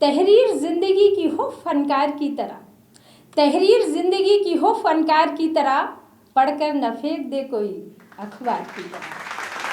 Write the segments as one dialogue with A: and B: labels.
A: तहरीर जिंदगी की हो फनकार की तरह, तहरीर जिंदगी की हो फनकार की तरह, पढ़कर न फेंक दे कोई अखबार की तरह,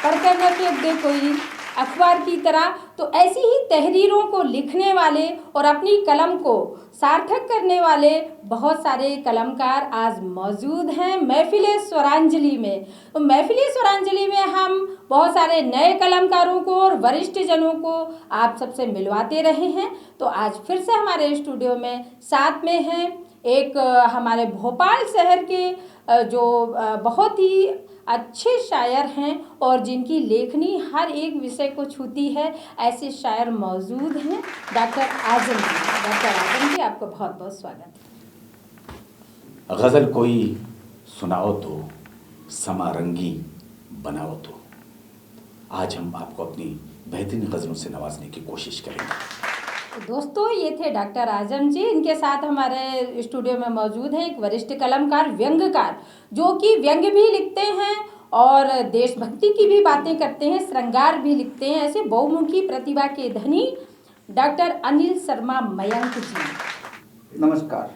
A: पढ़कर न फेंक दे कोई अखबार की तरह। तो ऐसी ही तहरीरों को लिखने वाले और अपनी कलम को सार्थक करने वाले बहुत सारे कलमकार आज मौजूद हैं महफिल स्वरांजलि में। तो महफिल स्वरांजलि में हम बहुत सारे नए कलमकारों को और वरिष्ठ जनों को आप सबसे मिलवाते रहे हैं। तो आज फिर से हमारे स्टूडियो में साथ में हैं एक हमारे भोपाल शहर के जो बहुत ही अच्छे शायर हैं और जिनकी लेखनी हर एक विषय को छूती है, ऐसे शायर मौजूद हैं डॉक्टर आजम जी। डॉक्टर आजम जी, आपको बहुत बहुत स्वागत है।
B: गज़ल कोई सुनाओ तो, समारंगी बनाओ तो। आज हम आपको अपनी बेहतरीन गज़लों से नवाजने की कोशिश करेंगे।
A: दोस्तों, ये थे डॉक्टर आजम जी। इनके साथ हमारे स्टूडियो में मौजूद है एक वरिष्ठ कलमकार, व्यंग्यकार, जो कि व्यंग्य भी लिखते हैं और देशभक्ति की भी बातें करते हैं, श्रृंगार भी लिखते हैं। ऐसे बहुमुखी प्रतिभा के धनी डॉक्टर अनिल शर्मा मयंक जी।
C: नमस्कार।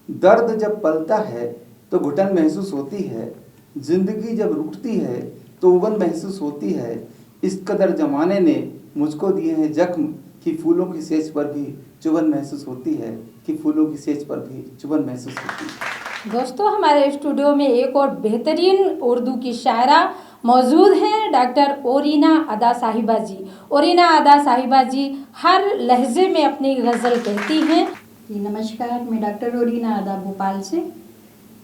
C: दर्द जब पलता है तो घुटन महसूस होती है, जिंदगी जब रूठती है तो उबन महसूस होती है। इस कदर जमाने ने मुझको दिए हैं जख्म कि फूलों की सेज पर भी चुभन महसूस होती है, कि फूलों की सेज पर भी चुभन महसूस होती है।
A: दोस्तों, हमारे स्टूडियो में एक और बेहतरीन उर्दू की शायरा मौजूद हैं डॉक्टर ओरीना अदा साहिबा जी। ओरीना अदा साहिबा जी हर लहजे में अपनी गज़ल कहती हैं।
D: नमस्कार, मैं डॉक्टर ओरीना अदा भोपाल से।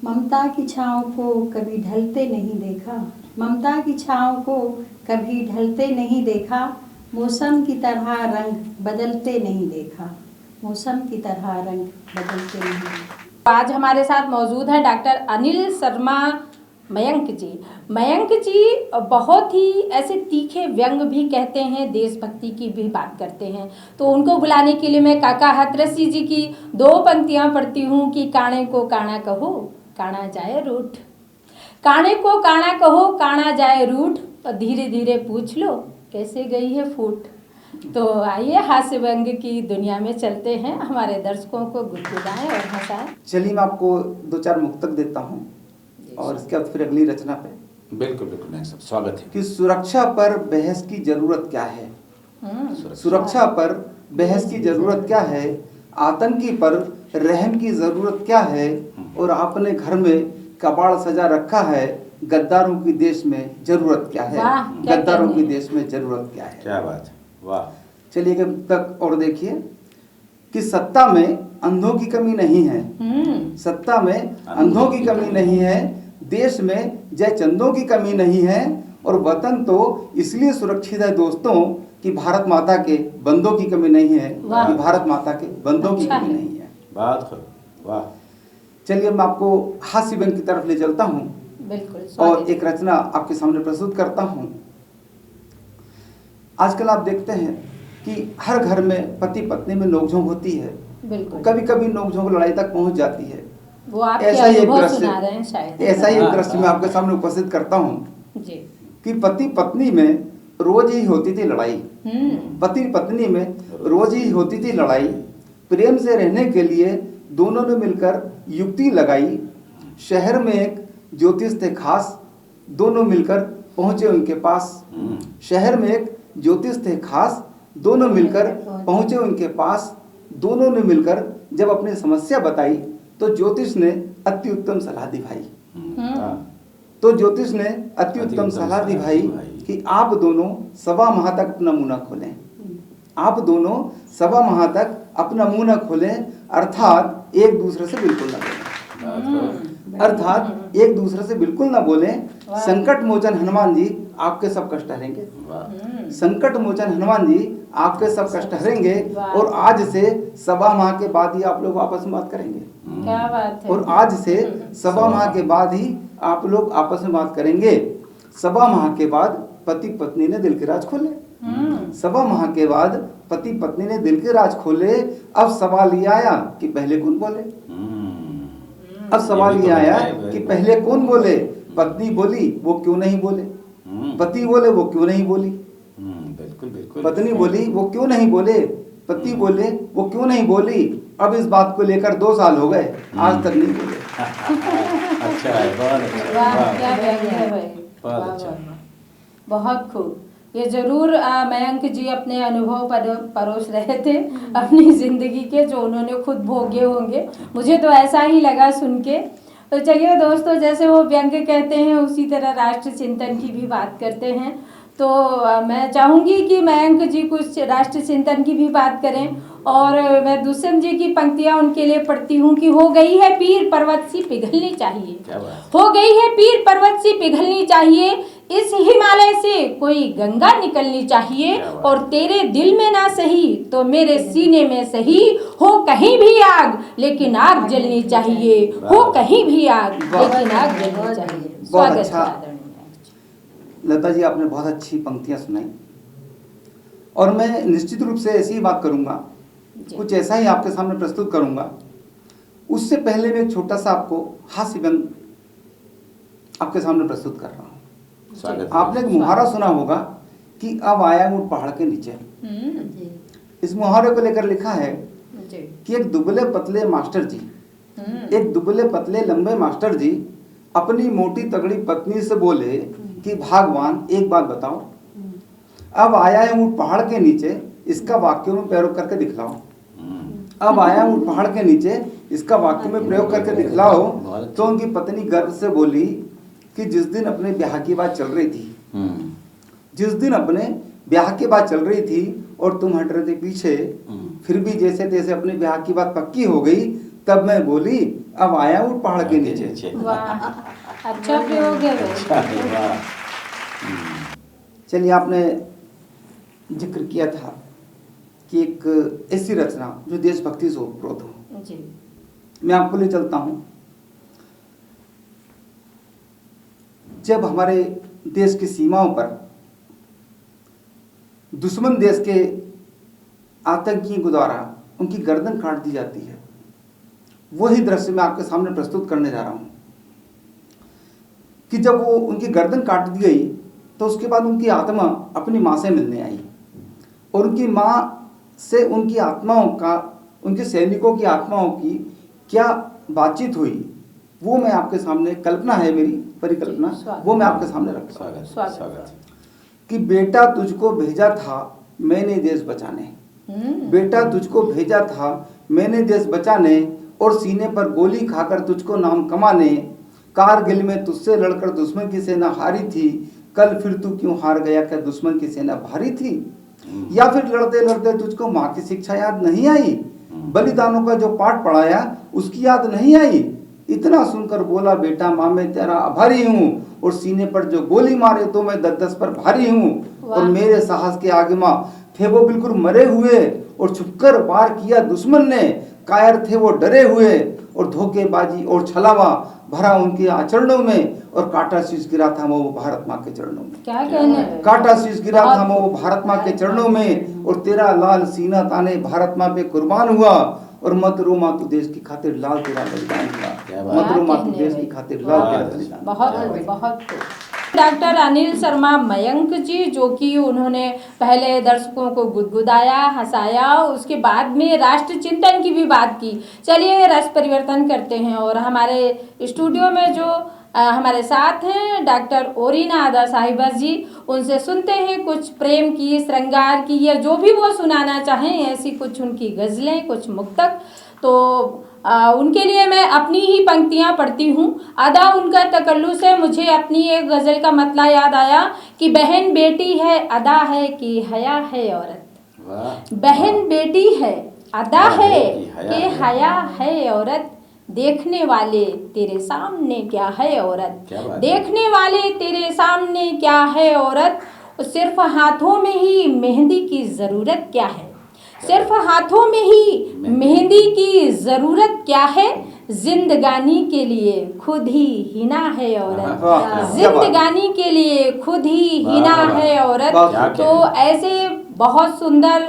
D: ममता की छाँव को कभी ढलते नहीं देखा, ममता की छाँव को कभी ढलते नहीं देखा, मौसम की तरह रंग बदलते नहीं देखा, मौसम की तरह रंग बदलते नहीं देखा।
A: आज हमारे साथ मौजूद हैं डॉक्टर अनिल शर्मा मयंक जी। मयंक जी बहुत ही ऐसे तीखे व्यंग भी कहते हैं, देशभक्ति की भी बात करते हैं। तो उनको बुलाने के लिए मैं काका हाथरसी जी की दो पंक्तियां पढ़ती हूँ कि काणे को काणा कहो काणा जाए रूठ, काणे को काणा कहो काणा जाए रूठ, और धीरे धीरे पूछ लो कैसे गई है फूट। तो आइए हास्य व्यंग की दुनिया में चलते हैं, हमारे दर्शकों को गुदगुदाएं और हंसाएं।
C: चलिए, मैं आपको दो चार मुक्तक देता हूँ और इसके बाद फिर अगली रचना पे।
B: बिल्कुल बिल्कुल, नहीं सब स्वागत है।
C: कि सुरक्षा पर बहस की जरूरत क्या है, सुरक्षा पर बहस की जरूरत क्या है, आतंकी पर रहम की जरूरत क्या है, और आपने घर में कबाड़ सजा रखा है, गद्दारों की देश में जरूरत क्या है, गद्दारों की देश में जरूरत क्या है।
B: क्या बात है, वाह।
C: चलिए तक और देखिए कि सत्ता में अंधों की कमी नहीं है, सत्ता में अंधों की कमी नहीं है, देश में जय चंदों की कमी नहीं है, और वतन तो इसलिए सुरक्षित है दोस्तों कि भारत माता के बंदों की कमी नहीं है, कि भारत माता के बंदों की कमी नहीं है।
B: बात वाह।
C: चलिए, मैं आपको हास्य व्यंग की तरफ ले चलता हूँ और एक रचना आपके सामने प्रस्तुत करता हूँ। आजकल आप देखते हैं कि हर घर में पति पत्नी में नोकझोंक होती है, कभी कभी नोकझोंक लड़ाई तक पहुंच जाती है।
A: वो ऐसा ही एक
C: दृश्य मैं आपके सामने उपस्थित करता हूँ कि पति पत्नी में रोज ही होती थी लड़ाई, पति पत्नी में रोज ही होती थी लड़ाई, प्रेम से रहने के लिए दोनों ने मिलकर युक्ति लगाई, शहर में एक ज्योतिष थे खास, दोनों मिलकर पहुंचे उनके पास, शहर में एक ज्योतिष थे खास, दोनों मिलकर पहुंचे उनके पास, दोनों ने मिलकर जब अपनी समस्या बताई तो ज्योतिष ने अति उत्तम सलाह दी भाई, तो ज्योतिष ने अति उत्तम सलाह दी भाई कि आप दोनों 1.25 माह तक अपना मुंह न खोलें, आप दोनों 1.25 माह तक अपना मुंह न खोलें, अर्थात एक दूसरे से बिल्कुल न बोलें, अर्थात एक दूसरे से बिल्कुल न बोलें। संकट मोचन हनुमान जी आपके सब कष्ट हरेंगे, संकट मोचन हनुमान जी आपके सब कष्ट हरेंगे, और आज से 1.25 माह के बाद ही आप लोग आपस में बात करेंगे।
A: क्या बात है।
C: और आज से 1.25 माह के बाद ही आप लोग आपस में बात करेंगे। 1.25 माह के बाद पति पत्नी ने दिल के राज खोले, 1.25 माह के बाद पति पत्नी ने दिल के राज खोले। अब सवाल ये आया कि पहले कौन बोले, अब सवाल ये आया कि पहले कौन बोले, पत्नी बोली वो क्यों नहीं बोले, पति बोले वो क्यों नहीं बोली,
B: बिल्कुल बिल्कुल।
C: पत्नी बोली वो क्यों नहीं बोले, पति बोले वो क्यों नहीं बोली। अब इस बात को लेकर 2 साल हो गए, आज तक नहीं बोले।
B: अच्छा है, बहुत अच्छा,
A: वाह,
B: वाह,
A: क्या व्यंग्य है भाई,
B: बहुत
A: वाह,
B: अच्छा।
A: वाह, वाह। बहुत खूब। ये जरूर मयंक जी अपने अनुभव परोस रहे थे अपनी जिंदगी के, जो उन्होंने खुद भोगे होंगे। मुझे तो ऐसा ही लगा सुन के। तो चलिए दोस्तों, जैसे वो व्यंग्य कहते हैं उसी तरह राष्ट्र चिंतन की भी बात करते हैं। तो मैं चाहूँगी कि मयंक जी कुछ राष्ट्र चिंतन की भी बात करें, और मैं दुष्यंत जी की पंक्तियाँ उनके लिए पढ़ती हूँ कि हो गई है पीर पर्वत सी पिघलनी चाहिए,
B: क्या बात।
A: हो गई है पीर पर्वत सी पिघलनी चाहिए, इस हिमालय से कोई गंगा निकलनी चाहिए,
B: क्या बात।
A: और तेरे दिल में ना सही तो मेरे सीने में सही, हो कहीं भी आग लेकिन आग जलनी चाहिए, हो कहीं भी आग लेकिन आग जलनी चाहिए। स्वागत
C: अच्छा।
A: है आदरणीय।
C: लता जी आपने बहुत अच्छी पंक्तियां सुनाई, और मैं निश्चित रूप से ऐसी ही बात करूंगा,
A: जी।
C: कुछ ऐसा ही आपके सामने प्रस्तुत करूंगा। उससे पहले मैं एक छोटा सा आपको हास्य व्यंग आपके सामने प्रस्तुत कर रहा हूँ।
B: स्वागत है।
C: आपने एक मुहावरा सुना होगा कि अब आया हूँ पहाड़ के नीचे।
D: जी
C: इस मुहावरे को लेकर लिखा है
A: जी।
C: कि एक दुबले पतले मास्टर जी, एक दुबले पतले लंबे मास्टर जी अपनी मोटी तगड़ी पत्नी से बोले कि भगवान एक बात बताओ, अब आया हूँ पहाड़ के नीचे, इसका वाक्यों में प्रयोग करके दिखलाओ। अब आया हूँ पहाड़ के नीचे, इसका वाक्य में प्रयोग करके दिखलाओ। तो उनकी पत्नी गर्व से बोली कि जिस दिन अपने ब्याह की बात चल रही थी, जिस दिन अपने ब्याह की बात चल रही थी और तुम हट रहे थे पीछे, फिर भी जैसे तैसे अपने ब्याह की बात पक्की हो गई, तब मैं बोली अब आया हूँ पहाड़ के नीचे।
A: वाह, अच्छा प्रयोग है भाई।
C: चलिए, आपने जिक्र किया था कि एक ऐसी रचना जो देशभक्ति से ओतप्रोत हो,
A: जी।
C: मैं आपको ले चलता हूं। जब हमारे देश की सीमाओं पर दुश्मन देश के आतंकियों के द्वारा उनकी गर्दन काट दी जाती है, वही दृश्य मैं आपके सामने प्रस्तुत करने जा रहा हूं कि जब वो उनकी गर्दन काट दी गई तो उसके बाद उनकी आत्मा अपनी माँ से मिलने आई, और उनकी माँ से उनकी आत्माओं का, उनके सैनिकों की आत्माओं की क्या बातचीत हुई, वो मैं आपके सामने, कल्पना है मेरी, परिकल्पना, वो मैं आपके सामने रखता हूं।
B: स्वागत।
C: कि बेटा तुझको भेजा था मैंने देश बचाने, बेटा तुझको भेजा था मैंने देश बचाने, और सीने पर गोली खाकर तुझको नाम कमाने। कारगिल में तुझसे लड़कर दुश्मन की सेना हारी थी, कल फिर तू क्यों हार गया, क्या दुश्मन की सेना भारी थी? या फिर लड़ते लड़ते तुझको माँ की शिक्षा याद नहीं आई, बलिदानों का जो पाठ पढ़ाया उसकी याद नहीं आई? इतना सुनकर बोला बेटा माँ मैं तेरा आभारी हूँ, और सीने पर जो गोली मारे तो मैं 10-10 पर भारी हूँ, और मेरे साहस के आगे माँ थे वो बिल्कुल मरे हुए, और छुपकर वार किया दुश्मन ने, कायर थे वो डरे हुए, और धोखेबाजी और छलावा भरा उनके आचरणों में, और काटा शीश गिरा था वो भारत माँ के चरणों में।
A: क्या कहने,
C: काटा शीश गिरा था वो भारत माँ के चरणों में, और तेरा लाल सीना ताने भारत माँ पे कुर्बान हुआ, और मत रो माँ तू देश की खातिर लाल तेरा बलिदान हुआ, मत रो माँ तू देश की खातिर लाल तेरा बलिदान।
A: बहुत डॉक्टर अनिल शर्मा मयंक जी, जो कि उन्होंने पहले दर्शकों को गुदगुदाया, हंसाया, उसके बाद में राष्ट्र चिंतन की भी बात की। चलिए रस परिवर्तन करते हैं, और हमारे स्टूडियो में जो हमारे साथ हैं डॉक्टर ओरिना आदा साहिबा जी, उनसे सुनते हैं कुछ प्रेम की, श्रृंगार की, या जो भी वो सुनाना चाहें, ऐसी कुछ उनकी गज़लें, कुछ मुक्तक। तो उनके लिए मैं अपनी ही पंक्तियाँ पढ़ती हूँ। अदा उनका तकल्लुस है, मुझे अपनी एक गज़ल का मतला याद आया कि बहन बेटी है, अदा है कि हया है औरत। बहन बेटी है, अदा है कि हया है औरत, देखने वाले तेरे सामने क्या है औरत, देखने वाले तेरे सामने क्या है औरत, सिर्फ हाथों में ही मेहंदी की ज़रूरत क्या है, सिर्फ हाथों में ही मेहंदी की ज़रूरत क्या है, जिंदगानी के लिए खुद ही हिना है औरत, जिंदगानी के लिए खुद ही हिना है औरत। तो ऐसे बहुत सुंदर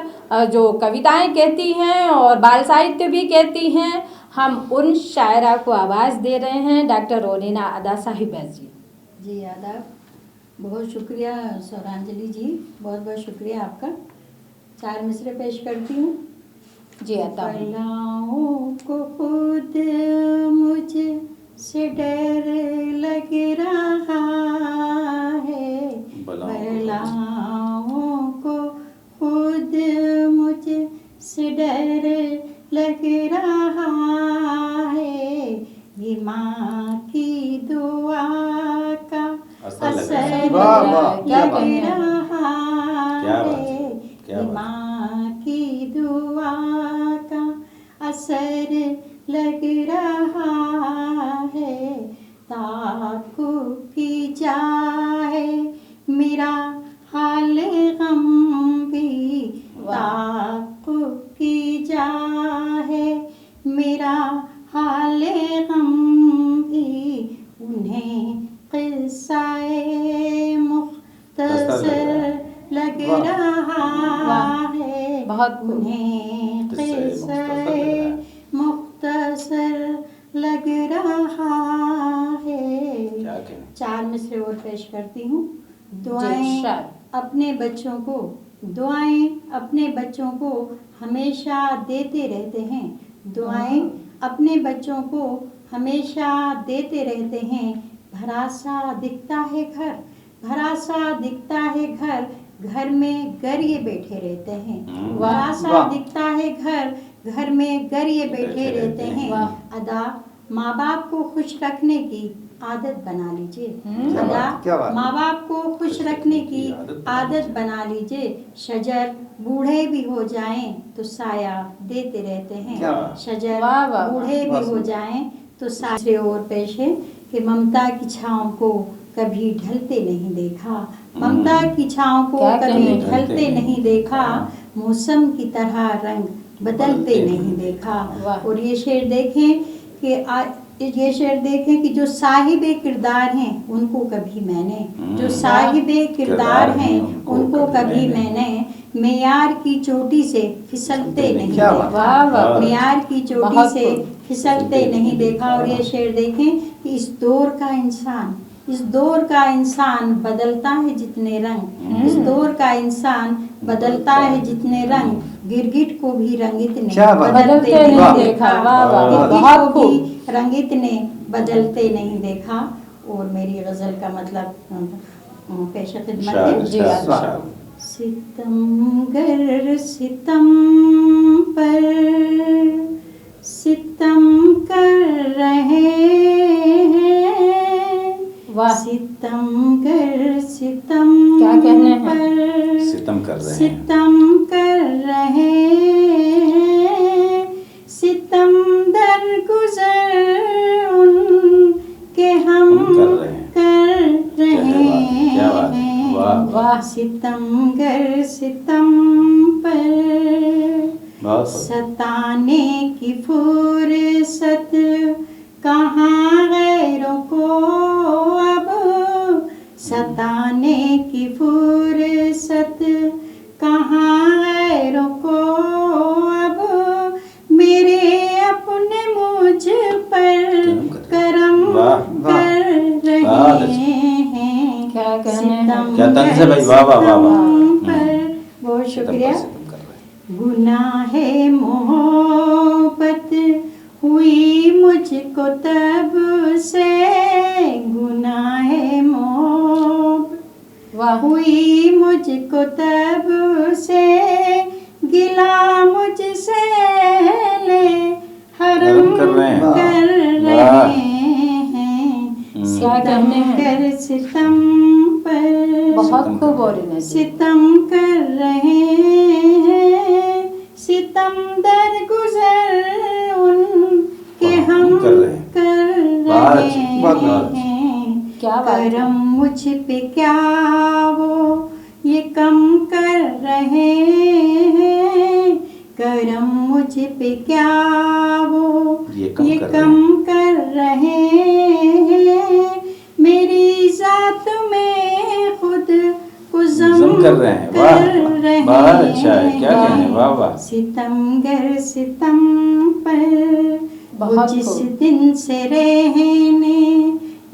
A: जो कविताएं कहती हैं और बाल साहित्य भी कहती हैं, हम उन शायरा को आवाज़ दे रहे हैं डॉक्टर ओरिना आदा साहिबा जी।
D: जी आदाब, बहुत शुक्रिया सौरांजलि जी, बहुत बहुत शुक्रिया आपका। 4 मिसरे पेश करती हूँ।
A: जी अता
D: बलाओं को खुद मुझसे डर लग रहा है, बलाओं को खुद मुझसे डर लग रहा है, ये माँ की दुआ का असर
C: वाह, वाह, क्या
D: लग
C: बात है।
D: रहा
B: क्या बात है,
D: है,
B: क्या
D: ये
B: बात है।
D: माँ की दुआ का असर लग रहा है, ताक़ुब की जाए मेरा हाल गम भी, ताक़ुब की जाए मेरा हाल गम भी, उन्हें क़िस्सा-ए मुख्तसर लग
C: वाह।
D: रहा है,
A: बहुत खूब।
D: उन्हें
B: क़िस्सा-ए
D: क़िस्सा-ए मुख्तसर लग रहा है।
B: क्या कहने।
D: 4 मिसरे और पेश करती हूँ।
A: जी, शायद।
D: दुआएं अपने बच्चों को हमेशा देते रहते हैं, दुआएं अपने बच्चों को हमेशा देते रहते हैं, भरा सा दिखता है घर, भरा सा दिखता है घर, घर में गरिए बैठे रहते हैं, भरा सा
C: वाह।
D: दिखता है घर, घर में गरिए बैठे रहते हैं।
A: वाह।
D: अदा माँ बाप को खुश रखने की आदत बना लीजिए,
C: क्या
D: अदा
C: बात, क्या बात।
D: माँ बाप को खुश रखने की आदत बना लीजिए। शजर बूढ़े भी हो जाएं तो साया देते रहते
C: क्या
D: हैं,
C: बात।
D: शजर
A: वाह, वाह, वाह।
D: बूढ़े भी
C: वाह,
D: हो
C: सुंदर।
D: जाएं तो साया। और पेश है कि ममता की छाँव को कभी ढलते नहीं देखा, ममता की छाँव को
A: क्या
D: कभी
A: कहने।
D: ढलते नहीं देखा, मौसम की तरह रंग बदलते नहीं देखा।
A: वाह।
D: और ये शेर देखें कि ये शेर देखें कि जो साहिबे किरदार हैं उनको कभी मैंने, जो साहिबे किरदार हैं उनको कभी मैंने मेयार की चोटी से फिसलते नहीं
C: क्या
D: देखा,
A: वाह, वाह।
D: मेयार की चोटी
A: बहुत
D: से
A: खूब।
D: फिसलते नहीं देखा। और ये शेर देखें कि इस दौर का इंसान बदलता है जितने रंग, इस दौर का इंसान बदलता है जितने रंग, गिरगिट को भी रंगित ने
C: क्या बात।
A: बदलते नहीं देखा। वाह, वाह,
D: गिरगिट
A: बहुत
D: को भी
A: खूब।
D: रंगित ने बदलते नहीं देखा। और मेरी गजल का मतलब पेश खिदमत है।
A: जी, अच्छा।
D: सितमगर सितम पर सितम कर रहे हैं,
A: वाह।
D: सितमगर सितम
A: क्या कहने हैं।
D: पर
B: सितम कर रहे हैं।
D: सितम कर रहे हैं, सितम दर गुजर उनके हम कर रहे
B: क्या बात है,
D: हैं,
B: वाह,
A: वाह।
D: सितमगर सितम पर
B: बहुत
D: सताने की फुर्सत कहाँ गैरों को अब, सताने की फुर्सत कहाँ गैरों को अब, मेरे अपने मुझ पर करम कर रहे हैं।
A: क्या कहने हैं।
B: क्या तंज है भाई, वाह, वाह, वाह, वाह।
D: पर बहुत शुक्रिया।
B: सितम कर रहे हैं।
D: गुनाहे मोहब्बत हुई मुझको तब से, गुनाहे मोहब्बत
A: वाह।
D: हुई मुझको तब से, गिला मुझसे ले हरम
B: कर रहे हैं।
D: कर
B: वाह।
D: रहे हैं,
A: क्या कहने हैं।
D: कर सितम पर
A: बहुत खूब और इन्हें जी।
D: सितम कर रहे हैं, सितम दर गुजर उनके
B: वाह,
D: हम
B: कर रहे हैं।
D: कर
B: बहुत
D: रहे
B: अच्छी,
C: बहुत
B: अच्छी।
D: हैं।
A: क्या बात है।
D: करम मुझ पे क्या वो ये कम कर रहे हैं, करम मुझ पे क्या वो
B: ये कम
D: ये
B: कर
D: कम कर रहे हैं, मेरी जात में खुद को
B: जम कर रहे हैं। वाह,
D: रहे
B: बहुत अच्छा है, क्या
D: हैं।
B: कहने, वाह, वाह।
D: सितमगर सितम पर वो
A: बहुत
D: जिस
A: खूब।
D: दिन से रहने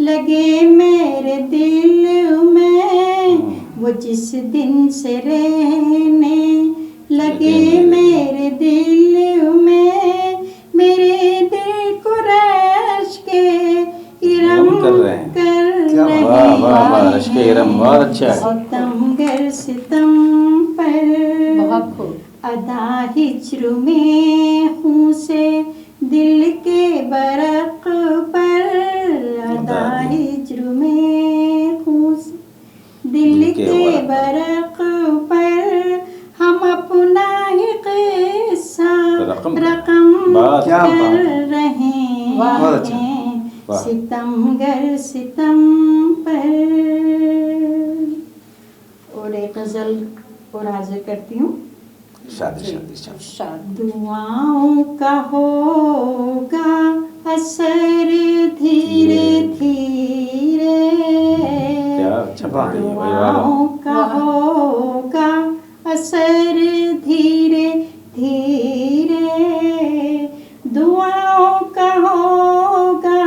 D: लगे मेरे मेरे दिल में वो जिस दिन से रहने लगे मेरे दिल में, मेरे दिल को रश के इरम
B: कर रहे हैं।
C: क्या
D: रहे
B: वाह वाह वाह, रश के इरम बहुत अच्छा है।
D: सितम गर सितम पर
A: बहुत खूब।
D: अदा हिज्र में हूँ से दिल के बरक पर, अदा हिज्र में हूँ से दिल के बरक पर, हम अपना ही किस्सा
B: रकम
C: क्या
D: कर
C: बात।
D: रहे
C: बहुत अच्छा।
D: हैं
B: वाह।
D: सितम गर सितम पर। और एक गजल और हाजिर करती हूँ।
B: शादी शादी शादी।
A: शादी।
D: दुआओं का होगा असर धीरे धीरे,
B: क्या अच्छा पढ़ रही है भाई, वाह वाह।
D: दुआओं का होगा असर धीरे धीरे, दुआओं का होगा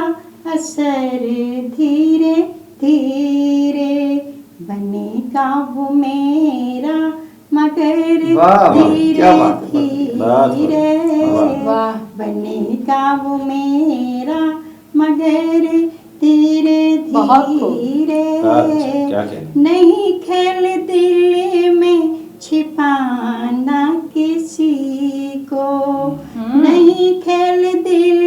D: असर धीरे धीरे, बनेगा वो मेरा मगर
C: वाह, वाह,
D: धीरे
C: क्या बात है,
D: धीरे,
A: वाह।
D: बनेगा वो मेरा मगर धीरे
A: बहुत खूब।
D: धीरे,
B: क्या कहना।
D: नहीं खेल दिल में छिपाना किसी को, नहीं खेल दिल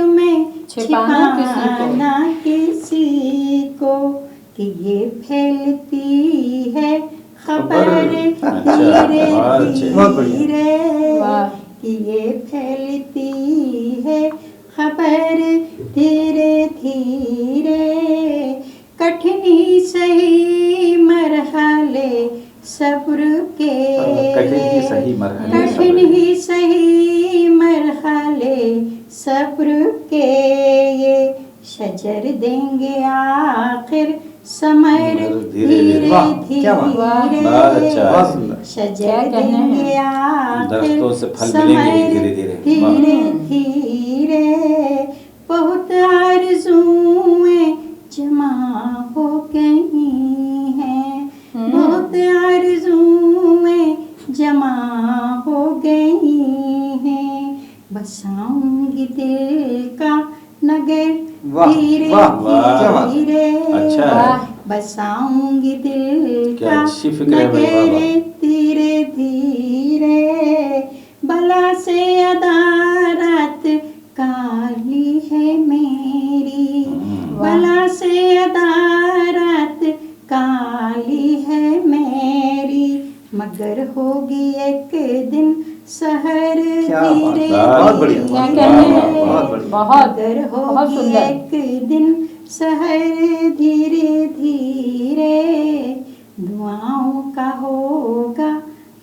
D: में छिपाना किसी को, कि ये फैलती है खबर
B: अच्छा,
D: धीरे
B: बहुत अच्छे।
C: बहुत बढ़िया।
D: धीरे,
A: वाह।
D: कि ये फैलती है खबर धीरे धीरे, कठिनी सही मरहले सब्र के,
B: कठिन ही सही मरहले
D: कठिन ही सही मरहले सब्र के, ये शजर देंगे आखिर समर
B: धीरे
D: धीरे
C: वाह, क्या बात।
D: धीरे,
B: बहुत अच्छा।
C: बहुत सुंदर।
A: क्या
D: शजर
A: कहने हैं।
D: देंगे आखिर
B: दरख्तों से फल मिलेंगे ही धीरे धीरे।
D: धीरे धीरे, बहुत आरज़ुएं जमा हो गई हैं, बहुत आरज़ुएं जमा हो गई हैं, बसाऊंगी दिल का नगर
C: वाह,
D: धीरे
C: वाह, क्या बात।
D: धीरे,
B: अच्छा है।
A: वाह।
D: बसाऊंगी दिल
B: क्या
D: का
B: अच्छी फिक्र है भाई, वाह, वाह।
D: नगर धीरे धीरे, बला से अदारत काली है मेरी, बला से अदारत काली है मेरी, मगर होगी एक दिन सहर
C: क्या बात,
D: धीरे
C: बहुत बढ़िया।
A: क्या
D: धीरे,
A: कहने हैं।
C: बहुत बढ़िया।
A: बहुत
D: मगर
A: बहुत
D: होगी
A: सुंदर।
D: एक दिन सहर धीरे धीरे, दुआओं का होगा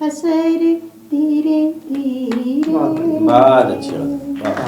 D: असर धीरे धीरे।
B: बहुत अच्छी बात,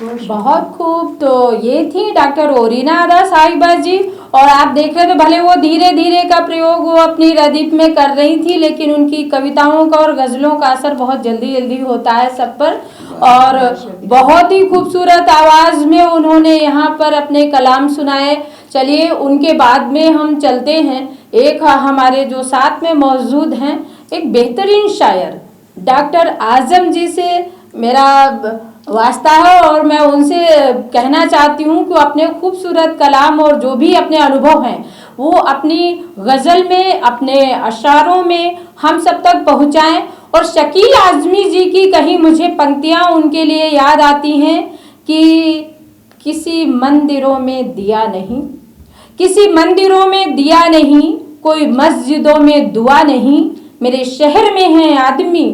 B: वाह।
A: बहुत खूब। तो ये थी डॉक्टर ओरिना आदा साहिबा जी, और आप देख रहे थे भले वो धीरे धीरे का प्रयोग वो अपनी रदीफ में कर रही थी, लेकिन उनकी कविताओं का और गज़लों का असर बहुत जल्दी जल्दी होता है सब पर, और बहुत ही खूबसूरत आवाज़ में उन्होंने यहाँ पर अपने कलाम सुनाए। चलिए उनके बाद में हम चलते हैं, एक हमारे जो साथ में मौजूद हैं एक बेहतरीन शायर डॉक्टर आज़म जी से मेरा वास्ता है, और मैं उनसे कहना चाहती हूँ कि अपने खूबसूरत कलाम और जो भी अपने अनुभव हैं वो अपनी गज़ल में, अपने अशारों में हम सब तक पहुँचाएं। और शकील आज़मी जी की कहीं मुझे पंक्तियाँ उनके लिए याद आती हैं कि किसी मंदिरों में दिया नहीं, किसी मंदिरों में दिया नहीं, कोई मस्जिदों में दुआ नहीं, मेरे शहर में है आदमी,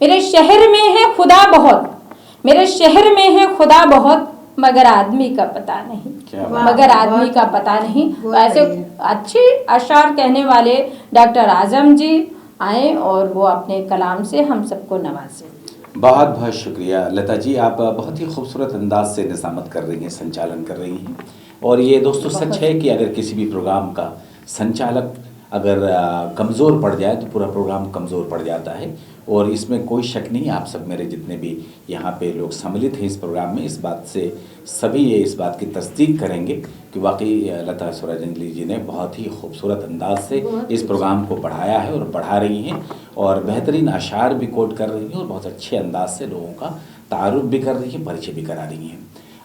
A: मेरे शहर में है खुदा बहुत, मेरे शहर में है खुदा बहुत, मगर आदमी का पता नहीं, मगर आदमी का पता नहीं। तो ऐसे अच्छे अशार कहने वाले डॉक्टर आज़म जी आए और वो अपने कलाम से हम सबको नवाजें।
B: बहुत बहुत शुक्रिया लता जी, आप बहुत ही खूबसूरत अंदाज से निज़ामत कर रही हैं, संचालन कर रही हैं। और ये दोस्तों सच है कि अगर किसी भी प्रोग्राम का संचालक अगर कमज़ोर पड़ जाए तो पूरा प्रोग्राम कमज़ोर पड़ जाता है। और इसमें कोई शक नहीं, आप सब मेरे जितने भी यहाँ पे लोग सम्मिलित हैं इस प्रोग्राम में, इस बात से सभी ये इस बात की तस्दीक करेंगे कि वाकई लता स्वराजंजलि जी ने बहुत ही खूबसूरत अंदाज से इस प्रोग्राम को बढ़ाया है और बढ़ा रही हैं, और बेहतरीन अशार भी कोट कर रही हैं और बहुत अच्छे अंदाज से लोगों का तारुफ भी कर रही हैं, परिचय भी करा रही हैं।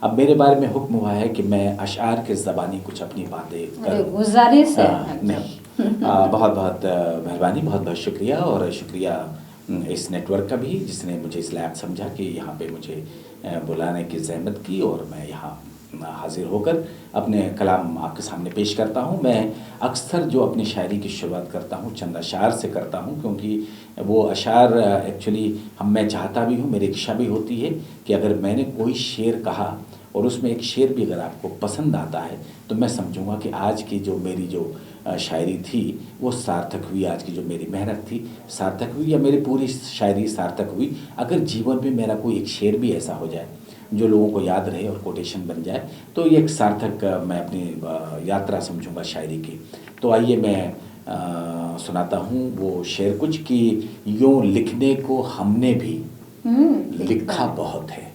B: अब मेरे बारे में हुक्म हुआ है कि मैं अशार के ज़बानी कुछ अपनी बातें करूं।
A: गुजारिश है।
B: नहीं, बहुत बहुत मेहरबानी, बहुत बहुत शुक्रिया, और शुक्रिया इस नेटवर्क का भी जिसने मुझे इस लायक समझा कि यहाँ पे मुझे बुलाने की ज़हमत की और मैं यहाँ हाजिर होकर अपने कलाम आपके सामने पेश करता हूँ। मैं अक्सर जो अपनी शायरी की शुरुआत करता हूँ चंद अशार से करता हूँ, क्योंकि वो अशार एक्चुअली मैं चाहता भी हूँ, मेरी इच्छा भी होती है कि अगर मैंने कोई शेर कहा और उसमें एक शेर भी अगर आपको पसंद आता है तो मैं समझूंगा कि आज की जो मेरी जो शायरी थी वो सार्थक हुई, आज की जो मेरी मेहनत थी सार्थक हुई, या मेरी पूरी शायरी सार्थक हुई। अगर जीवन में मेरा कोई एक शेर भी ऐसा हो जाए जो लोगों को याद रहे और कोटेशन बन जाए तो ये एक सार्थक मैं अपनी यात्रा समझूंगा शायरी की। तो आइए मैं सुनाता हूँ वो शेर कुछ कि यूँ लिखने को हमने भी लिखा बहुत है,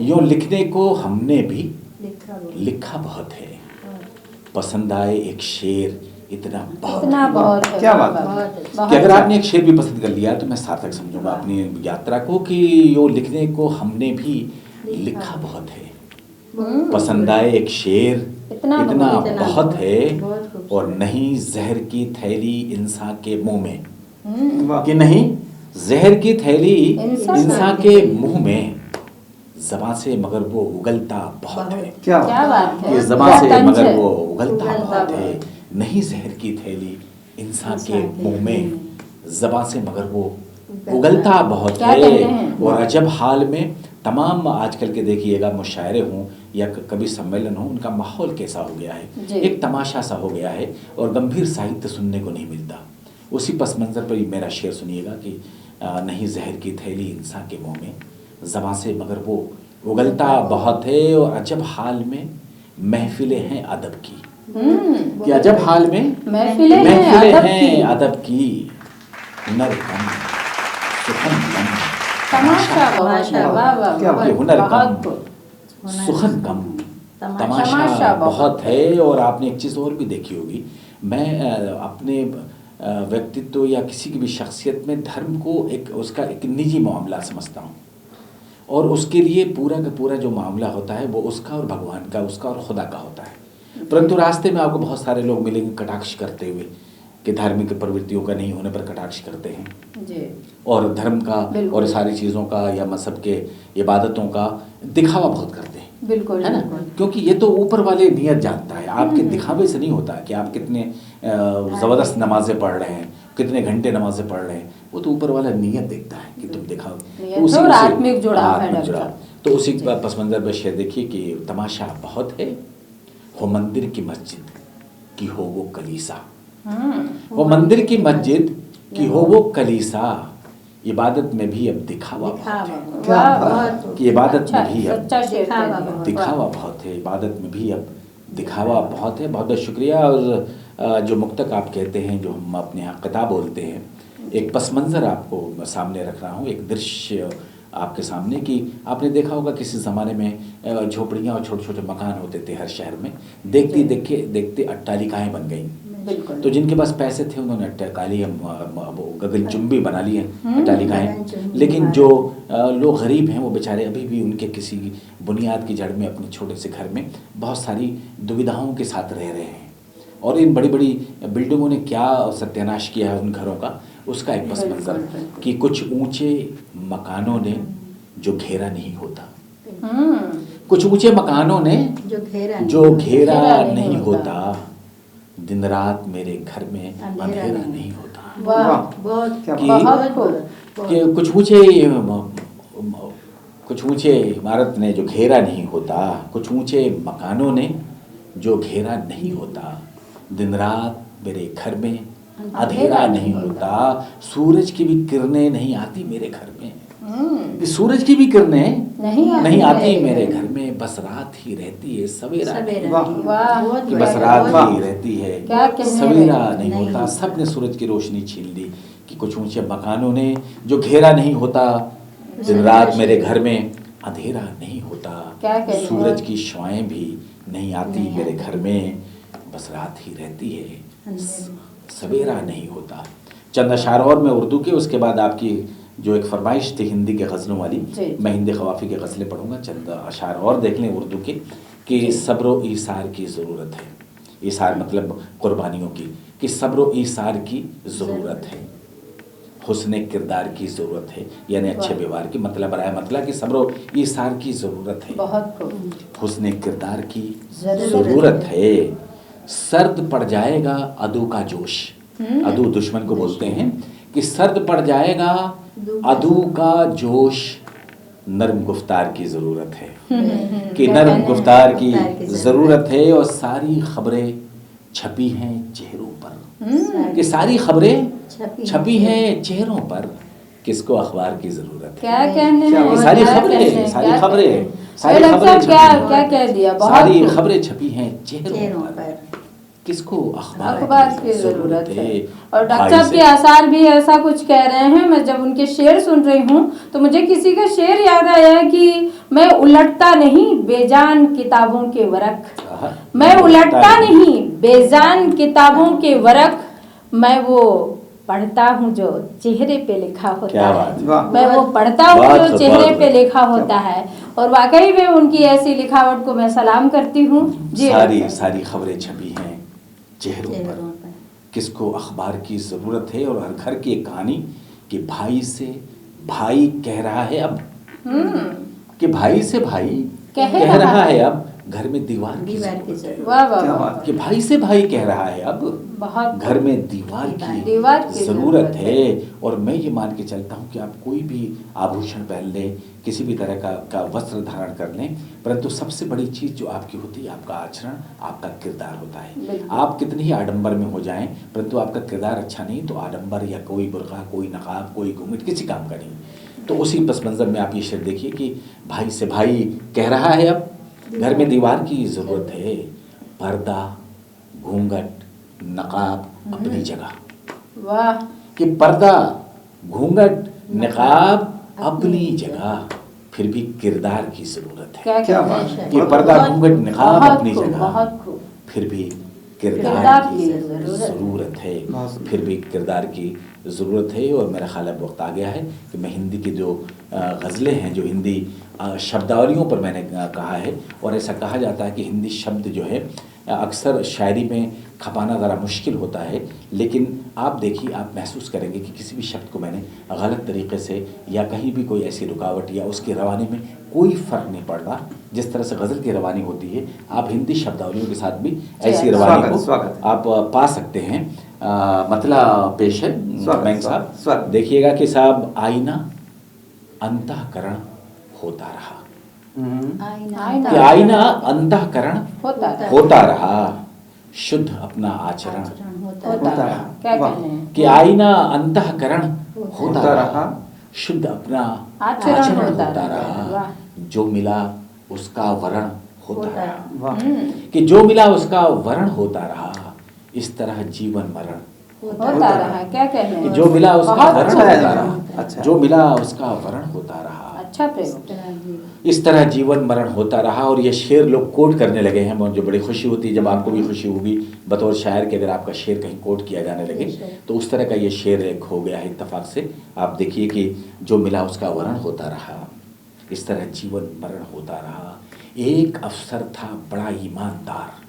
B: यूँ लिखने को हमने भी लिखा बहुत है, पसंद आए एक शेर इतना बहुत है।
C: क्या बात है
B: कि अगर आपने एक शेर भी पसंद कर लिया तो मैं सार्थक समझूंगा अपनी यात्रा को कि यो लिखने को हमने भी लिखा बहुत है, पसंद आए एक शेर इतना बहुत है, और नहीं जहर की थैली इंसान के मुंह में, कि नहीं जहर की थैली इंसान के मुंह में, ज़बान से मगर वो उगलता बहुत है।
C: क्या
A: बात है।
B: ये ज़बान से मगर वो उगलता बहुत है, नहीं जहर की थैली इंसान के मुंह में, ज़बान से मगर वो उगलता बहुत है। और अजब हाल में तमाम आजकल के देखिएगा मुशायरे हों या कभी सम्मेलन हो, उनका माहौल कैसा हो गया है, एक तमाशा सा हो गया है और गंभीर साहित्य सुनने को नहीं मिलता। उसी पस मंज़र पर मेरा शेर सुनिएगा कि नहीं जहर की थैली इंसान के मुंह में, ज़बान से मगर वो उगलता बहुत है, और अजब हाल में महफिलें हैं अदब की, कि अजब हाल में महफिलें हैं अदब की, हुनर कम सुखन कम, हुनर कम सुखन कम, तमाशा बहुत है। और आपने एक चीज़ और भी देखी होगी, मैं अपने व्यक्तित्व या किसी की भी शख्सियत में धर्म को एक उसका एक निजी मामला समझता हूँ, और उसके लिए पूरा का पूरा जो मामला होता है वो उसका और भगवान का, उसका और खुदा का होता है। परंतु रास्ते में आपको बहुत सारे लोग मिलेंगे कटाक्ष करते हुए कि धार्मिक प्रवृत्तियों का नहीं होने पर कटाक्ष करते हैं जी। और धर्म का और सारी चीज़ों का या मजहब के इबादतों का दिखावा बहुत करते हैं, बिल्कुल है ना, क्योंकि ये तो ऊपर वाले नियत जानता है, आपके दिखावे से नहीं होता कि आप कितने ज़बरदस्त नमाजें पढ़ रहे हैं, कितने घंटे नमाजें पढ़ रहे हैं, वो तो ऊपर वाला नियत देखता है कि तुम दिखाओ, तो आत्मिक जुड़ाव। तो उसी पस मंज़र पर शेर देखिए कि तमाशा बहुत है, हो मंदिर की मस्जिद की हो वो कलीसा, वो मंदिर की मस्जिद की हो वो कलीसा, इबादत में भी अब दिखावा बहुत है, कि इबादत में भी अब दिखावा बहुत है, इबादत में भी अब दिखावा बहुत है। बहुत बहुत शुक्रिया। और जो मुक्तक आप कहते हैं, जो हम अपने यहाँ किताब बोलते हैं, एक पस मंज़र आपको सामने रख रहा हूँ, एक दृश्य आपके सामने कि आपने देखा होगा किसी ज़माने में झोपड़ियाँ और छोटे छोटे मकान होते थे हर शहर में, देखते अट्टालिकाएँ बन गई। तो जिनके पास पैसे थे उन्होंने अट्टालिकाएँ गगनचुंबी बना ली हैं अट्टालिकाएँ, लेकिन जो लोग गरीब हैं वो बेचारे अभी भी उनके किसी बुनियाद की जड़ में अपने छोटे से घर में बहुत सारी दुविधाओं के साथ रह रहे हैं। और इन बड़ी बड़ी बिल्डिंगों ने क्या सत्यानाश किया है उन घरों का, उसका एक पस मंज़र कि कुछ ऊंचे मकानों ने जो घेरा नहीं होता, कुछ ऊंचे मकानों ने जो घेरा नहीं होता, दिन रात मेरे घर में अंधेरा नहीं होता। कि कुछ ऊंचे इमारत ने जो घेरा नहीं होता, कुछ ऊंचे मकानों ने जो घेरा नहीं होता, दिन रात मेरे घर में अंधेरा नहीं होता, सूरज की भी किरणें नहीं आती मेरे घर में, कि सूरज की भी किरणें नहीं आती
A: है।
B: मेरे घर में, बस रात ही रहती है, सवेरा नहीं।
C: वाह।
A: वाह
B: कि बस रात
C: वाह।
B: ही रहती है,
A: क्या कहने
B: सवेरा
A: हैं।
B: नहीं होता। सबने सूरज की रोशनी छीन ली कि कुछ ऊंचे मकानों ने जो घेरा नहीं होता, दिन रात मेरे घर में अंधेरा नहीं होता,
A: क्या कहने
B: सूरज
A: हैं।
B: की शुआएं भी नहीं आती मेरे घर में, बस रात ही रहती है, सवेरा नहीं होता। चंद अशार और मैं उर्दू के, उसके बाद आपकी जो एक फरमाइश थी हिंदी के गज़लों वाली, मैं हिंदी ख़वाफ़ी के गज़लें पढ़ूंगा। चंद अशार और देख लें उर्दू के कि सब्र व ईसार की ज़रूरत है। ईसार मतलब कुर्बानियों की, कि सब्र व ईसार की ज़रूरत है, हुस्न किरदार की ज़रूरत है, यानी अच्छे व्यवहार की, मतलब राय मतलब कि सब्र व ईसार की ज़रूरत है,
A: बहुत
B: हुस्न किरदार की ज़रूरत है। सर्द पड़ जाएगा अदू का जोश, अदू दुश्मन को बोलते हैं, कि सर्द पड़ जाएगा अदू का जोश, नर्म गुफ्तार की ज़रूरत है, कि नर्म गुफ्तार की ज़रूरत है। और सारी खबरें छपी हैं चेहरों पर, कि सारी खबरें छपी हैं चेहरों पर, किसको अखबार की ज़रूरत है।
A: क्या कहने
C: क्या
A: हैं।
B: सारी
A: क्या
B: खबरें
A: कहने हैं,
B: सारी
A: क्या
B: खबरें
A: कहने हैं।
B: सारी
A: डॉक्टर
B: खबरें
A: साहब
B: छपी
A: क्या
B: हैं।
A: क्या कह दिया, बहुत
B: सारी
A: खूब।
B: खबरें छपी हैं चेहरों
D: चेहरों
B: पर,
D: पर।
B: किसको
A: अखबार की ज़रूरत है। और
B: भाई
A: डॉक्टर साहब
B: से।
A: के आसार भी ऐसा कुछ कह रहे हैं। मैं जब उनके शेर सुन रही हूँ तो मुझे किसी का शेर याद आया कि मैं उलटता नहीं बेजान किताबों के वरक, मैं उलटता नहीं बेजान किताबों के वरक, मैं वो पढ़ता हूँ जो चेहरे पे लिखा होता
B: क्या
A: है,
B: बात है।
C: वाह।
A: मैं वो पढ़ता हूँ
B: बहुत
A: जो
B: खूब,
A: चेहरे
B: बहुत
A: पे
B: खूब।
A: लिखा होता है। और वाकई में उनकी ऐसी लिखावट को मैं सलाम करती हूँ जी।
B: सारी
A: डॉक्टर साहब।
B: सारी खबरें छपी हैं चेहरों पर, किसको अखबार की ज़रूरत है। और हर घर की एक कहानी कि भाई से भाई कह रहा है अब, कि भाई से भाई
A: कह
B: कह
A: रहा
B: रहा
A: है।
B: है अब, घर में दीवार की ज़रूरत है।
A: वाह वाह
C: क्या
A: वाह।
C: बात
B: कि भाई से भाई कह रहा है अब,
A: बहुत
B: घर में दीवार
A: दीवार
B: की
A: की
B: ज़रूरत
A: ज़रूरत
B: है। और मैं ये मान के चलता हूँ कि आप कोई भी आभूषण पहन लें, किसी भी तरह का वस्त्र धारण कर लें, परंतु सबसे बड़ी चीज़ जो आपकी होती है आपका आचरण, आपका किरदार होता है।
A: बिल्कुल।
B: आप कितनी ही आडंबर में हो जाएं, परंतु आपका किरदार अच्छा नहीं तो आडंबर या कोई बुर्का, कोई नकाब, कोई घूंघट किसी काम का नहीं। तो उसी पस मंज़र में आप ये शेर देखिए कि भाई से भाई कह रहा है अब, घर में दीवार की ज़रूरत है, पर्दा घूंघट नकाब अपनी जगह,
A: वाह।
B: कि पर्दा घूंघट नकाब अपनी जगह, फिर भी किरदार की ज़रूरत है।
A: क्या
C: क्या
A: कहने
C: बात
A: हैं।
C: है।
B: कि पर्दा घूंघट नकाब
A: बहुत
B: अपनी
A: खूब,
B: जगह,
A: बहुत खूब।
B: फिर भी
A: किरदार
B: किरदार
A: की
B: की
A: ज़रूरत
B: ज़रूरत है,
C: बहुत
B: फिर भी किरदार की ज़रूरत है। और मेरा ख्याल अब वक्त आ गया है कि मैं हिंदी की जो गज़लें हैं, जो हिंदी शब्दावलियों पर मैंने कहा है, और ऐसा कहा जाता है कि हिंदी शब्द जो है अक्सर शायरी में खपाना ज़रा मुश्किल होता है, लेकिन आप देखिए, आप महसूस करेंगे कि किसी भी शब्द को मैंने गलत तरीके से या कहीं भी कोई ऐसी रुकावट या उसकी रवानी में कोई फ़र्क नहीं पड़ रहा। जिस तरह से गज़ल की रवानी होती है, आप हिंदी शब्दावलियों के साथ भी ऐसी रवानी को
C: स्वागत।
B: आप पा सकते हैं। मतलब पेश है बैंक साहब,
C: स्वागत।
B: देखिएगा कि साहब, आईना अंतःकरण होता रहा, कि आईना अंतःकरण होता रहा, शुद्ध अपना आचरण
A: होता रहा। क्या
C: वाह।
A: कहने हैं।
B: कि आईना अंतःकरण होता
C: होता
B: रहा,
C: रहा,
B: शुद्ध अपना
A: आचरण
B: आचरण
A: होता
B: होता
A: रहा।
B: रहा,
A: वाह।
B: जो मिला उसका वरण होता रहा,
C: वाह।
B: कि जो मिला उसका वरण होता रहा, इस तरह जीवन मरण
A: होता रहा। क्या कहने
B: कि
A: हैं।
B: जो मिला उसका
A: बहुत
B: वरण
A: अच्छा
B: होता
A: है।
B: रहा,
C: अच्छा।
B: जो मिला उसका वरण होता रहा,
A: अच्छा प्रयोग।
B: इस तरह जीवन मरण होता रहा। और ये शेर लोग कोट करने लगे हैं, मुझे बड़ी खुशी होती है जब आपको भी खुशी होगी बतौर शायर के, अगर आपका शेर कहीं कोट किया जाने लगे तो उस तरह का ये शेर एक हो गया है इत्तेफाक से। आप देखिए कि जो मिला उसका वरण होता रहा, इस तरह जीवन मरण होता रहा। एक अफसर था बड़ा ईमानदार,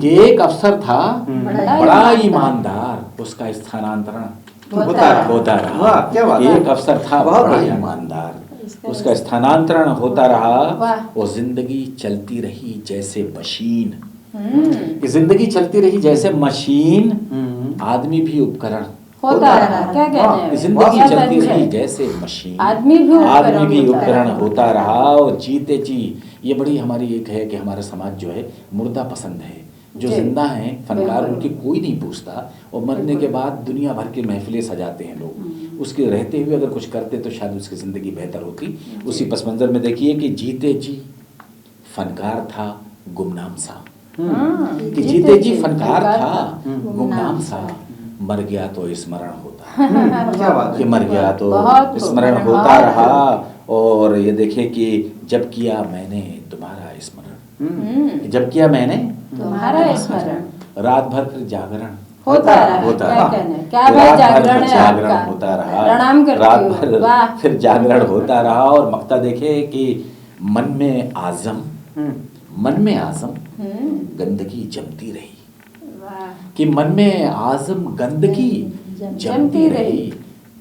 B: ये एक अफसर था बड़ा ईमानदार, उसका स्थानांतरण होता
C: वाह,
B: रहा।
C: क्या बात है।
B: एक अफसर था
C: बहुत
B: बड़ा
C: बढ़िया।
B: ईमानदार, उसका स्थानांतरण होता रहा।
A: वाह।
B: और जिंदगी चलती रही जैसे मशीन, कि जिंदगी चलती रही जैसे मशीन, आदमी भी उपकरण
A: होता रहा। क्या कहने हैं।
B: जिंदगी
A: क्या
B: चलती
A: तंज है।
B: रही जैसे मशीन,
A: आदमी भी
B: उपकरण होता रहा। और जीते जी, ये बड़ी हमारी एक है कि हमारा समाज जो है मुर्दा पसंद है, जो
A: जी।
B: जिंदा हैं फनकार,
A: बिल्कुल।
B: उनकी कोई नहीं पूछता, और मरने के बाद दुनिया भर की महफिलें सजाते हैं लोग। उसके रहते हुए अगर कुछ करते तो शायद उसकी ज़िंदगी बेहतर होती। उसी पस मंज़र में देखिए कि जीते जी फनकार था गुमनाम सा, कि जीते जी फनकार था गुमनाम सा, मर गया तो स्मरण होता
C: क्या बात
B: कि
C: है।
B: मर गया तो
A: बहुत खूब,
B: स्मरण
A: बहुत
B: होता
A: खूब।
B: रहा। और ये देखिए कि जब किया मैंने तुम्हारा स्मरण, जब किया मैंने
A: तुम्हारा स्मरण
B: रात भर फिर जागरण
A: होता रहा।
B: होता
A: क्या
B: रहा।
A: कहना है, क्या भाई
B: रात भर
A: जागरण
B: फिर
A: है
B: जागरण
A: आपका।
B: होता रहा,
A: प्रणाम करती
B: रात
A: हूँ।
B: भर
A: वाह।
B: फिर जागरण होता रहा। और मक्ता देखे कि मन में आजम, मन में आजम गंदगी जमती रही,
A: वाह।
B: कि मन में आजम गंदगी
A: जमती
B: जमती
A: रही।
B: रही,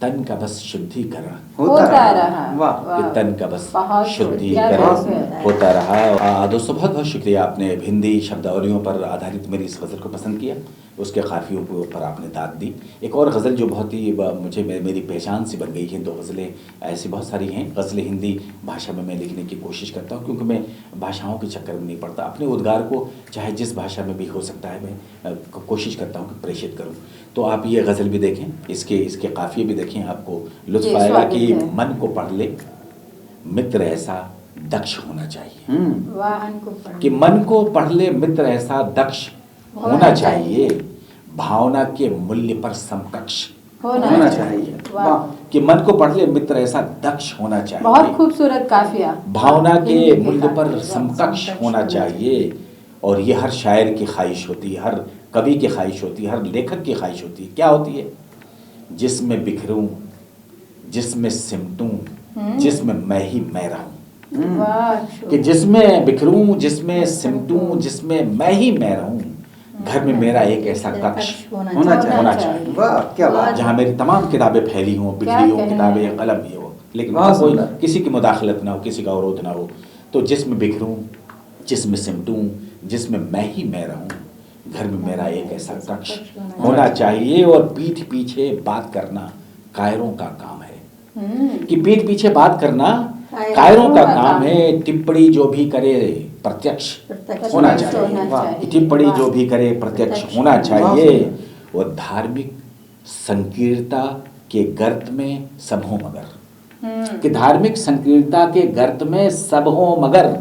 B: तन का बस शुद्धिकरण,
A: होता रहा।
C: वाह।
B: कि तन का बस
A: बहुत क्या
B: शुद्धिकरण
A: बात है।
B: होता रहा। दोस्तों बहुत बहुत शुक्रिया, आपने हिंदी शब्दावलियों पर आधारित मेरी इस गज़ल को पसंद किया, उसके काफ़ियों के ऊपर आपने दाद दी। एक और गज़ल जो बहुत ही मुझे मेरी पहचान सी बन गई है, 2 गज़लें ऐसी बहुत सारी हैं। गज़लें हिंदी भाषा में मैं लिखने की कोशिश करता हूँ, क्योंकि मैं भाषाओं के चक्कर में नहीं पड़ता। अपने उद्गार को चाहे जिस भाषा में भी हो सकता है मैं कोशिश करता हूँ कि प्रेषित करूँ। तो आप ये गज़ल भी देखें, इसके काफ़िए भी देखें, आपको लुत्फ़
A: जी,
B: आएगा
A: स्वागत
B: कि
A: है।
B: मन को पढ़ ले मित्र ऐसा दक्ष होना चाहिए,
A: वाह।
B: कि मन को पढ़ ले मित्र ऐसा दक्ष होना चाहिए, भावना के मूल्य पर समकक्ष
A: होना चाहिए। वाह।
B: कि मन को पढ़ ले मित्र ऐसा दक्ष होना चाहिए,
A: बहुत खूबसूरत काफिया।
B: भावना के
A: हिंदी
B: मूल्य पर
A: काफिया।
B: समकक्ष होना चाहिए। और ये हर शायर की ख्वाहिश होती है, हर कवि की ख्वाहिश होती है, हर लेखक की ख्वाहिश होती है। क्या होती है? जिसमें बिखरूं, जिसमें सिमटूं, जिसमें मैं ही मैं रहूं,
A: वाह।
B: कि जिसमें बिखरूं, जिसमें सिमटूं, जिसमें मैं ही मैं रहूं, घर में मेरा एक ऐसा कक्ष
C: होना चाहिए। वाह क्या बात।
B: जहाँ मेरी तमाम किताबें फैली हों, बिखरी हों,
A: कहना
B: किताबें
A: है।
B: कलम भी हो, लेकिन
C: बहुत
B: कोई
C: सुंदर।
B: किसी की मुदाखलत ना हो, किसी का अवरोध ना हो। तो जिसमें बिखरूं, जिसमें सिमटूं, जिसमें मैं ही मैं रहूं, घर में मेरा एक ऐसा कक्ष होना चाहिए। और पीठ पीछे बात करना कायरों का काम है, कि पीठ पीछे बात करना कायरों का काम है। टिप्पणी जो भी करे प्रत्यक्ष होना चाहिए, कि टिप्पणी जो भी करे प्रत्यक्ष होना चाहिए। और धार्मिक संकीर्णता के गर्त में सब हो मगर, कि धार्मिक संकीर्णता के गर्त में सब हो मगर,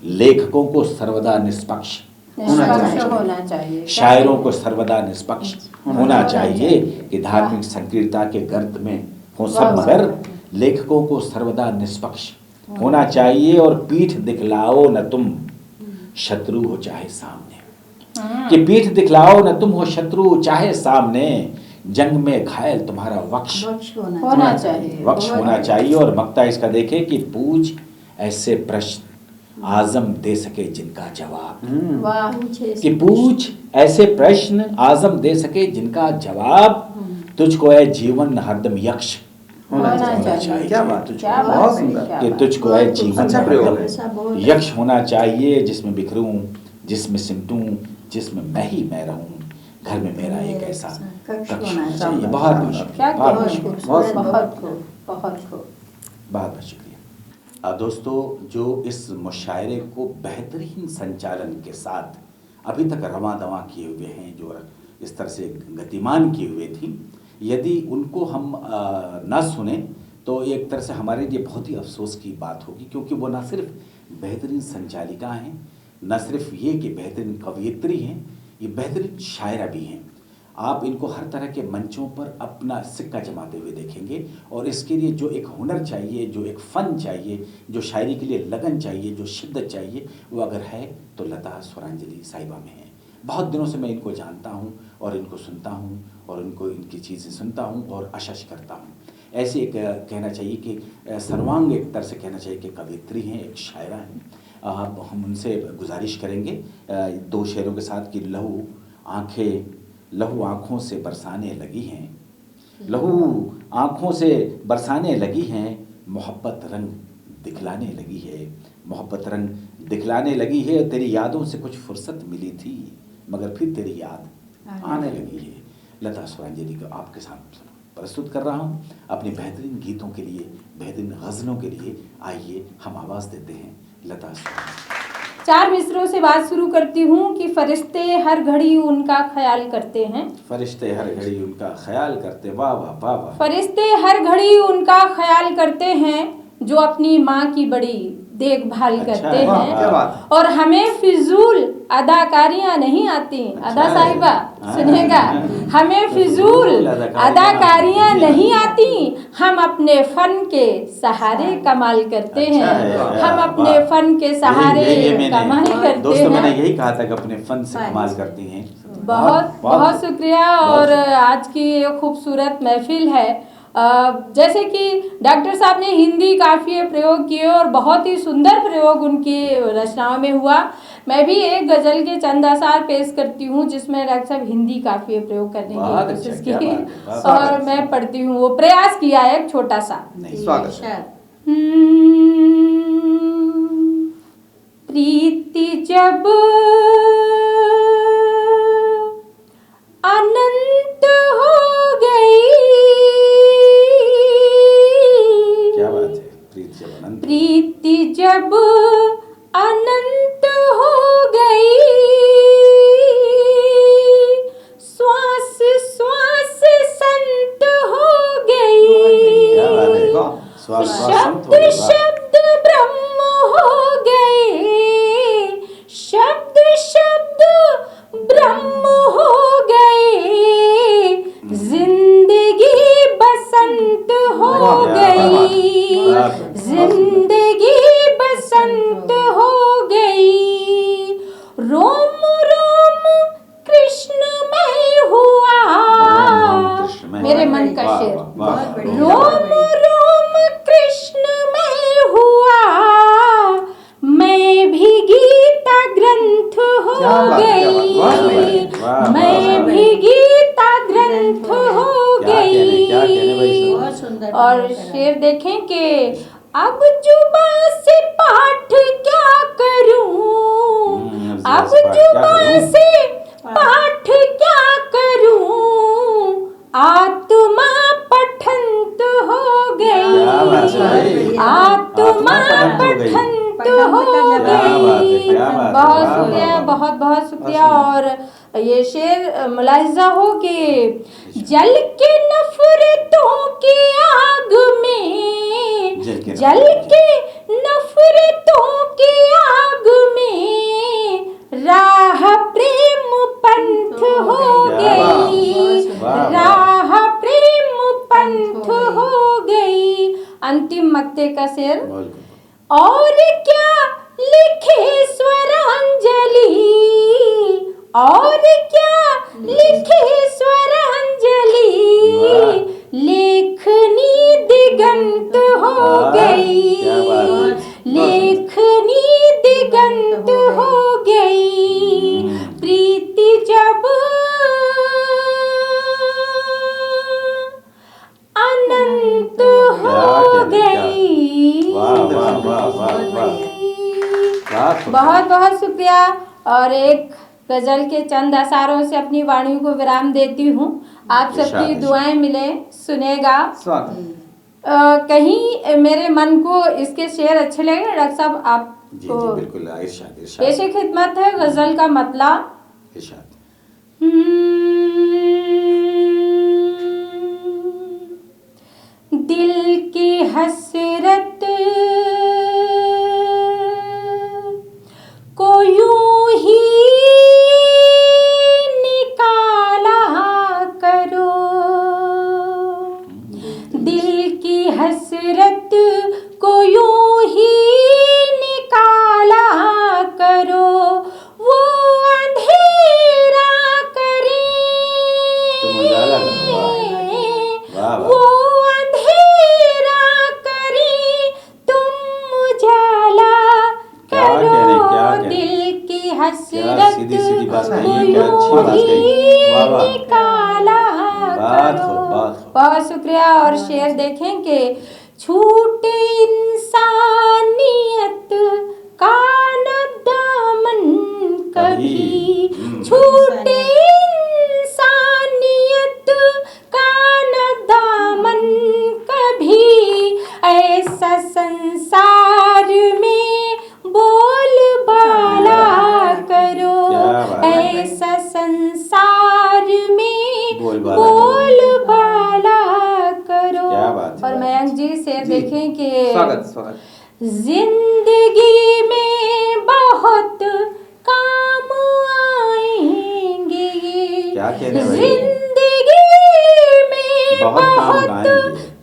B: लेखकों को सर्वदा निष्पक्ष
A: होना चाहिए।
B: शायरों को सर्वदा निष्पक्ष होना चाहिए, कि धार्मिक संकीर्णता के गर्त में हो सब मगर, लेखकों को सर्वदा निष्पक्ष होना चाहिए। और पीठ दिखलाओ न तुम शत्रु हो चाहे सामने, कि पीठ दिखलाओ न तुम हो शत्रु चाहे सामने, जंग में घायल तुम्हारा वक्ष
A: होना चाहिए।
B: वक्ष होना चाहिए। और मक्ता इसका देखे कि पूछ ऐसे प्रश्न आजम दे सके जिनका जवाब,
A: वाह।
B: कि पूछ ऐसे प्रश्न आजम दे सके जिनका जवाब, तुझको है जीवन हरदम यक्ष
C: होना चाहिए। क्या बात है।
A: क्या बात
C: बहुत
A: है,
C: सुंदर।
A: क्या
B: कि
A: बात।
B: तुझको है जीवन
C: अच्छा प्रयोग है।
B: हरदम यक्ष होना चाहिए, जिसमें बिखरूं, जिसमें सिमटूं, जिसमें मैं ही मैं रहूं, घर में मेरा एक ऐसा कक्ष होना चाहिए। बहुत बहुत
A: क्या
B: बहुत
A: कहना
B: बहुत
A: है।
C: बहुत
A: बहुत खूब, बहुत खूब।
B: बहुत शुक्रिया। दोस्तों, जो इस मुशायरे को बेहतरीन संचालन के साथ अभी तक रवां दवां किए हुए हैं, जो इस तरह से गतिमान किए हुए थी, यदि उनको हम ना सुने तो एक तरह से हमारे लिए बहुत ही अफसोस की बात होगी, क्योंकि वो ना सिर्फ बेहतरीन संचालिका हैं, न सिर्फ ये कि बेहतरीन कवयित्री हैं, ये बेहतरीन शायरा भी हैं। आप इनको हर तरह के मंचों पर अपना सिक्का जमाते हुए देखेंगे। और इसके लिए जो एक हुनर चाहिए, जो एक फ़न चाहिए, जो शायरी के लिए लगन चाहिए, जो शिद्दत चाहिए, वो अगर है तो लता स्वरांजलि साहिबा में है। बहुत दिनों से मैं इनको जानता हूँ और इनको सुनता हूँ और इनको इनकी चीज़ें सुनता हूँ और अशश करता हूँ। ऐसे एक कहना चाहिए कि सर्वांग एक तरह से कहना चाहिए कि कवित्री हैं, एक शायरा हैं। हम उनसे गुजारिश करेंगे 2 शेरों के साथ कि लहू आँखों से बरसाने लगी हैं, लहू आँखों से बरसाने लगी हैं, मोहब्बत रंग दिखलाने लगी है, मोहब्बत रंग दिखलाने लगी है। तेरी यादों से कुछ फुर्सत मिली थी, मगर फिर तेरी याद आने लगी है। लता स्वरांजलि को आपके साथ प्रस्तुत कर रहा हूँ अपने बेहतरीन गीतों के लिए, बेहतरीन गज़लों के लिए। आइए हम आवाज़ देते हैं लता स्वरांजलि।
A: 4 मिसरों से बात शुरू करती हूँ कि फरिश्ते हर घड़ी उनका ख्याल करते हैं।
B: फरिश्ते हर घड़ी उनका ख्याल करते, वाह वाह वाह वाह।
A: फरिश्ते हर घड़ी उनका ख्याल करते हैं जो अपनी माँ की बड़ी देखभाल करते हैं। और हमें फिजूल अदाकारियाँ नहीं आती। अदा साहिबा सुनेगा, हमें फिजूल अदाकारियाँ नहीं आती। हम अपने फन के सहारे कमाल करते हैं। हम अपने फन के सहारे कमाल करते हैं।
B: दोस्तों, मैंने यही कहा था कि अपने फन से कमाल करती हैं।
A: बहुत बहुत शुक्रिया। और आज की ये खूबसूरत महफिल है। जैसे कि डॉक्टर साहब ने हिंदी काफ़ी प्रयोग किए और बहुत ही सुंदर प्रयोग उनकी रचनाओं में हुआ। मैं भी एक गज़ल के चंद आसार पेश करती हूँ जिसमें डॉक्टर साहब हिंदी काफ़ी प्रयोग करने की कोशिश की और मैं पढ़ती हूँ। वो प्रयास किया है एक छोटा सा। प्रीति जब अनंत हो गई,
B: क्या बात है, प्रीति जब अनंत,
A: प्रीति जब अनंत हो गई, श्वास श्वास संत हो गई।
B: क्या बात है,
A: शब्द शब्द ब्रह्म हो गए, शब्द शब्द ब्रह्म हो गए, जिंदगी बसंत हो गई, जिंदगी बसंत हो गई। रोम रोम कृष्णमय हुआ, मेरे मन का शेर। रोम रोम कृष्णमय हुआ, मैं भी गीता ग्रंथ हो गई, मैं भी गीता ग्रंथ हो गई। और शेर देखें कि अब जुबां से पाठ क्या करूं, अब जुबां से पाठ क्या करूं, आत्मा पठंत हो गई, आत्मा पठंत हो गई। बहुत शुक्रिया, बहुत बहुत शुक्रिया। और ये शेर मुलाहिजा हो कि जल के नफरतों की आग में, जल के नफरतों की आग में, राह प्रेम पंथ हो गई, राह प्रेम पंथ हो गई। अंतिम मक्ते का शेर। और क्या लिखे स्वरांजलि, और क्या लिखे स्वरांजलि, लेखनी दिगंत हो गई, लेखनी दिगंत हो गई। प्रीति जब अनंत हो गई। बहुत बहुत शुक्रिया। और एक गजल के चंद असारों से अपनी वाणी को विराम देती हूँ। आप सबकी दुआएं मिले, सुनेगा। कहीं मेरे मन को इसके शेर अच्छे लगे डॉक्टर साहब आपको?
B: बिल्कुल,
A: पेशे खिदमत है गजल का मतला। दिल की हसरत को यूं ही निकाला करो, दिल की हसरत को यूं ही निकाला करो, वो अंधेरा करे, वो अंधेरा करे, तुम उजाला करो, दिल की हसरत को यूं ही निकाला करो। बहुत शुक्रिया। और शेर देखें कि छूटे इंसानियत का न दामन कभी, छूटे इंसानियत का न दामन कभी, ऐसा संसार में बोल बाला देखें कि
C: स्वागत
A: जिंदगी में बहुत काम आएंगे ये,
C: क्या कह रहे हैं भाई?
A: जिंदगी में बहुत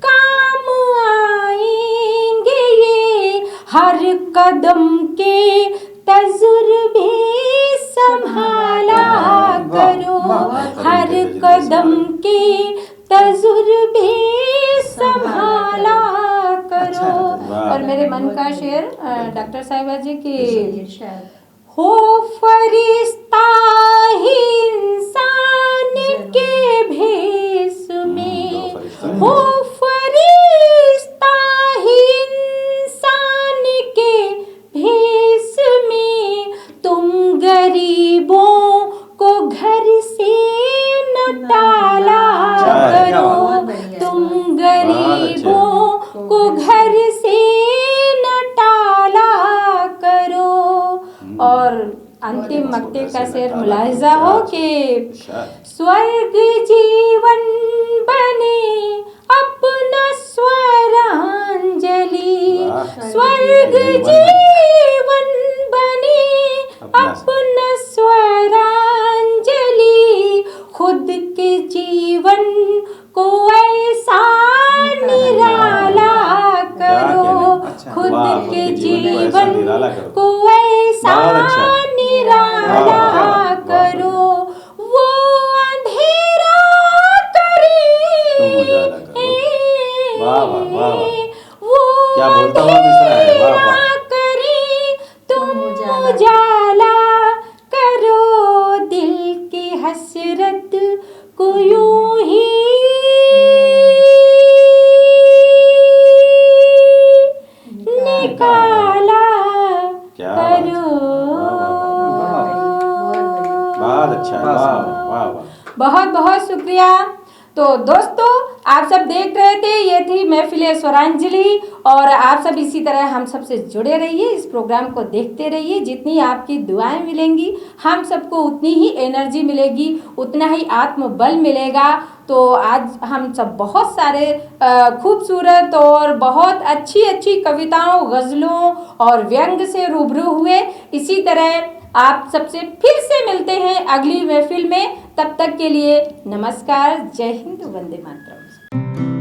A: काम आएंगे ये, हर कदम के तजुर्बे संभाला करो, हर कदम के तजुर्बे संभाला करो। और मेरे मन का शेर डॉक्टर साहिबा जी की, हो फरिश्ता ही इंसान के भेष में, हो फरिश्ता ही इंसान के भेष में, तुम गरीबों को घर से न टाला करो, तुम गरीबों को घर से न टाला करो। और अंतिम मक्ते का शेर मुलाहिजा हो कि स्वर्ग जीवन बने अपना स्वरांजलि, स्वर्ग जीवन बने अपना स्वरांजलि, खुद के जीवन को ऐसा निराला करो, खुद के जीवन को ऐसा निराला करो, वो अंधेरा करे, वो
B: क्या बोलता हुआ मिसरा है, वाह वाह।
A: करे, तुम उजाला करो, दिल की हसरत को यूं ही निकाला करो।
B: बहुत अच्छा, वाह वाह वाह।
A: बहुत बहुत शुक्रिया। तो दोस्तों, आप सब देख रहे थे, ये थी महफिल स्वरांजलि, और आप सब इसी तरह हम सब से जुड़े रहिए, इस प्रोग्राम को देखते रहिए। जितनी आपकी दुआएं मिलेंगी, हम सबको उतनी ही एनर्जी मिलेगी, उतना ही आत्मबल मिलेगा। तो आज हम सब बहुत सारे खूबसूरत और बहुत अच्छी अच्छी कविताओं, गज़लों और व्यंग से रूबरू हुए। इसी तरह आप सबसे फिर से मिलते हैं अगली महफिल में। तब तक के लिए नमस्कार, जय हिंद, वंदे मातरम।